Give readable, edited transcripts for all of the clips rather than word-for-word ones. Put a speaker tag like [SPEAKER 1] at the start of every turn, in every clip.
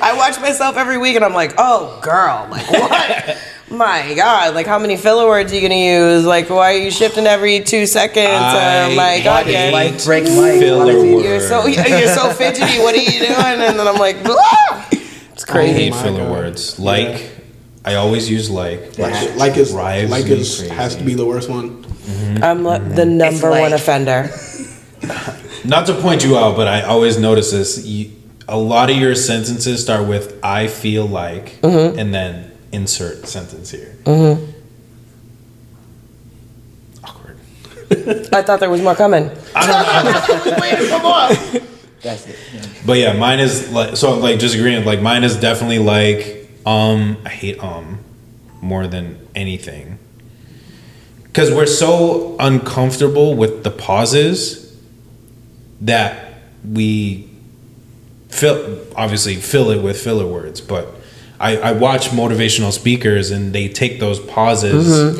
[SPEAKER 1] I watch myself every week and I'm like, oh, girl, like what? My God, like how many filler words are you gonna use? Like why are you shifting every 2 seconds? My God,
[SPEAKER 2] like break my
[SPEAKER 1] you're so fidgety. What are you doing? And then I'm like, blah! It's crazy.
[SPEAKER 3] I hate filler words. Like, I always use like.
[SPEAKER 4] Like has to be the worst one.
[SPEAKER 3] Mm-hmm.
[SPEAKER 1] I'm the number one offender.
[SPEAKER 3] Not to point you out, but I always notice this. A lot of your sentences start with "I feel like," and then insert sentence here. Awkward.
[SPEAKER 1] I thought there was more coming.
[SPEAKER 3] I don't know.
[SPEAKER 1] Wait for more.
[SPEAKER 2] That's it. Yeah.
[SPEAKER 3] But yeah, mine is like, so I'm like just agreeing. Like mine is definitely like I hate more than anything, because we're so uncomfortable with the pauses that we fill it with filler words. But I watch motivational speakers and they take those pauses,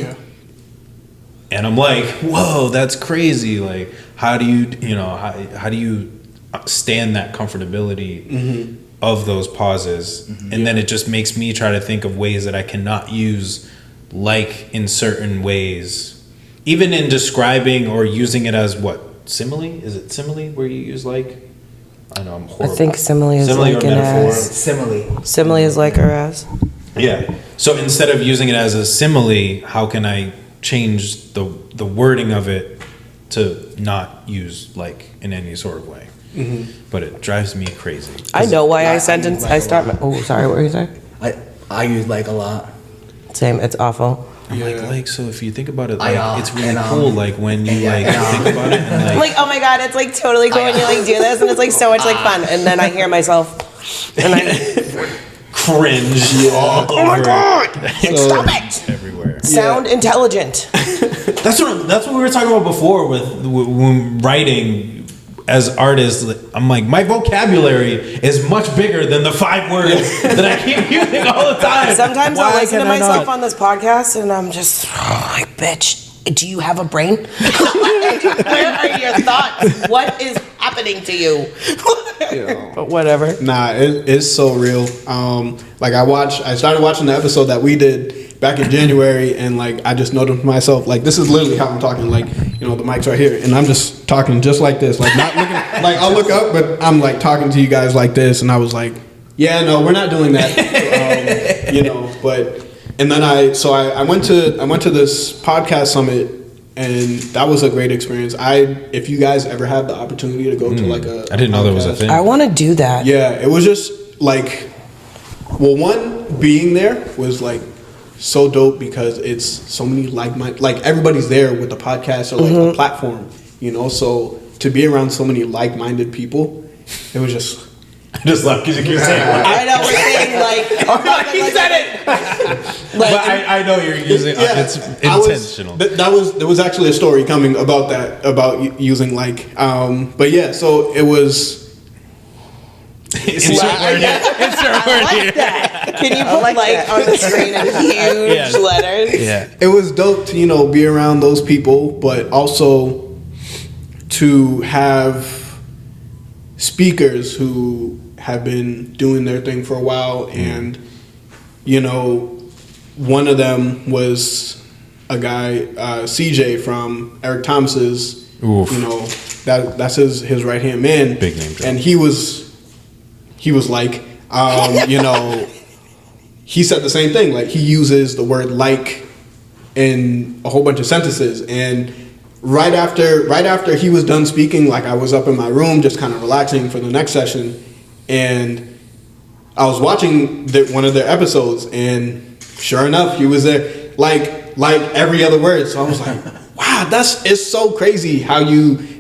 [SPEAKER 3] and I'm like, whoa, that's crazy. Like, how do you stand that comfortability of those pauses? And then it just makes me try to think of ways that I cannot use like in certain ways, even in describing or using it as what, simile? Is it simile where you use like? I know I'm horrible.
[SPEAKER 1] I think simile is
[SPEAKER 3] simile
[SPEAKER 1] like
[SPEAKER 3] or
[SPEAKER 1] an
[SPEAKER 3] metaphor.
[SPEAKER 1] as.
[SPEAKER 2] Simile.
[SPEAKER 1] Simile is like or as.
[SPEAKER 3] Yeah. So instead of using it as a simile, how can I change the wording of it to not use like in any sort of way? But it drives me crazy.
[SPEAKER 1] I know why I start. Oh, sorry. What were you saying?
[SPEAKER 2] I use like a lot.
[SPEAKER 1] Same. It's awful.
[SPEAKER 3] I'm like, so if you think about it, like, it's really cool, like, when you, think about it, and,
[SPEAKER 1] I'm like, oh my God, it's, like, totally cool when you, like, do this, and it's, like, so much, like, fun, and then I hear myself, and I
[SPEAKER 3] cringe all over.
[SPEAKER 1] Oh my God, stop it!
[SPEAKER 3] Everywhere.
[SPEAKER 1] Sound intelligent.
[SPEAKER 3] That's what we were talking about before with when writing. As artists, I'm like, my vocabulary is much bigger than the 5 words that I keep using all the time.
[SPEAKER 1] Sometimes I listen to myself on this podcast, and I'm just like, bitch, do you have a brain? Where are your thoughts? What is happening to you? But whatever.
[SPEAKER 4] Nah, it's so real. Like I started watching the episode that we did back in January, and like I just noticed myself, like this is literally how I'm talking, like, you know, the mic's right here and I'm just talking just like this, like not looking like I'll look up but I'm like talking to you guys like this, and I was like, yeah, no, we're not doing that. You know, but and then I went to this podcast summit, and that was a great experience. If you guys ever have the opportunity to go to like
[SPEAKER 3] I didn't know there was a thing.
[SPEAKER 1] I want to do that.
[SPEAKER 4] Yeah, it was just like, well, one, being there was like so dope because it's so many like-minded, like everybody's there with the podcast or like the platform, you know. So to be around so many like-minded people, it was just.
[SPEAKER 3] I just love because you keep saying.
[SPEAKER 1] I know we're saying like.
[SPEAKER 3] He said it. But I know you're using. It's intentional.
[SPEAKER 4] There was actually a story coming about that, about using like. But yeah, so it was.
[SPEAKER 3] Insert word here.
[SPEAKER 1] That. Can you put like on the screen in huge letters?
[SPEAKER 3] Yeah.
[SPEAKER 4] It was dope to, you know, be around those people, but also to have speakers who have been doing their thing for a while, and you know, one of them was a guy, CJ from Eric Thomas's.
[SPEAKER 3] Oof.
[SPEAKER 4] You know, that's his right hand man.
[SPEAKER 3] Big name drop.
[SPEAKER 4] And he was like, you know, he said the same thing. Like, he uses the word like in a whole bunch of sentences. And right after he was done speaking, like, I was up in my room just kind of relaxing for the next session, and I was watching one of their episodes, and sure enough, he was there, like every other word. So I was like, wow, it's so crazy how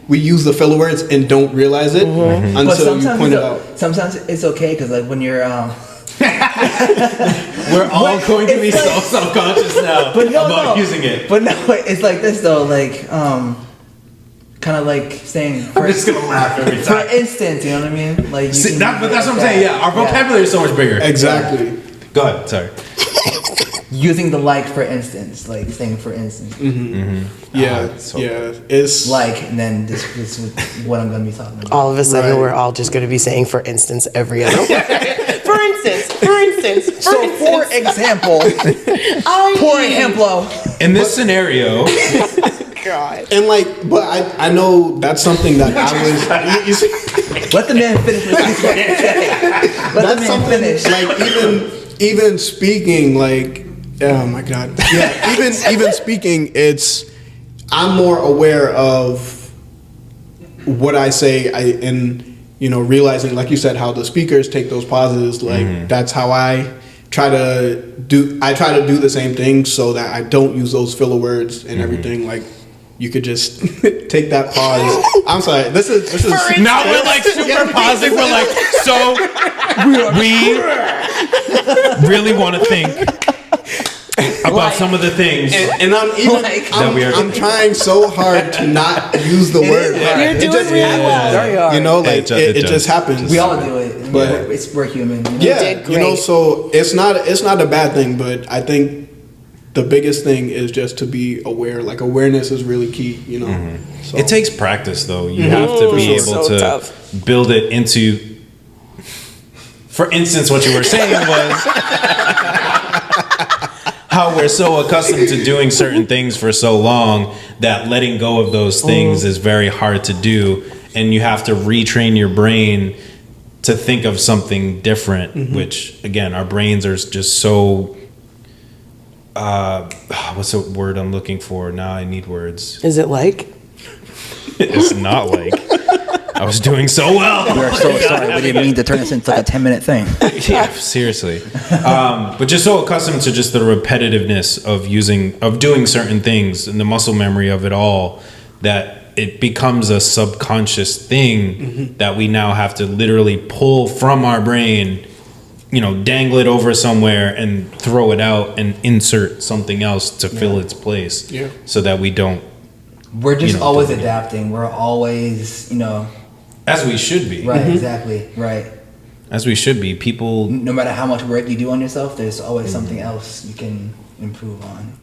[SPEAKER 4] we use the filler words and don't realize it until you point it out.
[SPEAKER 2] Sometimes it's okay because like when you're
[SPEAKER 3] we're all going to be so self-conscious now about using it.
[SPEAKER 2] But no, it's like this though, like kind of like saying.
[SPEAKER 3] I'm just gonna laugh every time.
[SPEAKER 2] For instance, you know what I mean? Like,
[SPEAKER 3] but that's what I'm saying. Yeah, our vocabulary is so much bigger.
[SPEAKER 4] Exactly.
[SPEAKER 3] Yeah. Go ahead. Sorry.
[SPEAKER 2] Using the like for instance, like saying for instance.
[SPEAKER 4] Yeah, it's
[SPEAKER 2] like, and then this is what I'm gonna be talking about.
[SPEAKER 1] All of a sudden, we're all just going to be saying, for instance, every other word. For instance.
[SPEAKER 2] for example,
[SPEAKER 3] In this scenario,
[SPEAKER 1] God.
[SPEAKER 4] And like, but I know that's something that I was. You see,
[SPEAKER 2] let the man finish. Let the
[SPEAKER 4] that's
[SPEAKER 2] man
[SPEAKER 4] something
[SPEAKER 2] finish.
[SPEAKER 4] like even speaking like, oh my god, yeah. Even speaking, I'm more aware of what I say. And realizing, like you said, how the speakers take those pauses. Like that's how I try to do. I try to do the same thing so that I don't use those filler words and everything. Like you could just take that pause. I'm sorry. This is
[SPEAKER 3] now we're like super pausing. We're like, so we really want to think about some of the things.
[SPEAKER 4] And I'm trying so hard to not use the word.
[SPEAKER 1] You're doing really well.
[SPEAKER 2] There you are.
[SPEAKER 4] It just happens.
[SPEAKER 2] We all do it,
[SPEAKER 4] But
[SPEAKER 2] we're human.
[SPEAKER 4] yeah,
[SPEAKER 1] did great.
[SPEAKER 4] so it's not a bad thing, but I think the biggest thing is just to be aware. Like awareness is really key. So.
[SPEAKER 3] It takes practice, though. You have to be able
[SPEAKER 1] So
[SPEAKER 3] to
[SPEAKER 1] tough.
[SPEAKER 3] build it into. For instance, what you were saying was how we're so accustomed to doing certain things for so long that letting go of those things is very hard to do, and you have to retrain your brain to think of something different. Which, again, our brains are just so. What's the word I'm looking for? Now I need words.
[SPEAKER 1] Is it like?
[SPEAKER 3] It's not like. I was doing so well.
[SPEAKER 2] We are so sorry. We didn't mean to turn this into like a 10-minute thing.
[SPEAKER 3] Yeah, seriously. But just so accustomed to just the repetitiveness of doing certain things and the muscle memory of it all, that it becomes a subconscious thing that we now have to literally pull from our brain, dangle it over somewhere and throw it out and insert something else to fill its place.
[SPEAKER 4] Yeah.
[SPEAKER 3] So that we don't.
[SPEAKER 2] We're just always adapting. We're always,
[SPEAKER 3] As we should be.
[SPEAKER 2] Right, exactly. Right.
[SPEAKER 3] As we should be. People.
[SPEAKER 2] No matter how much work you do on yourself, there's always something else you can improve on.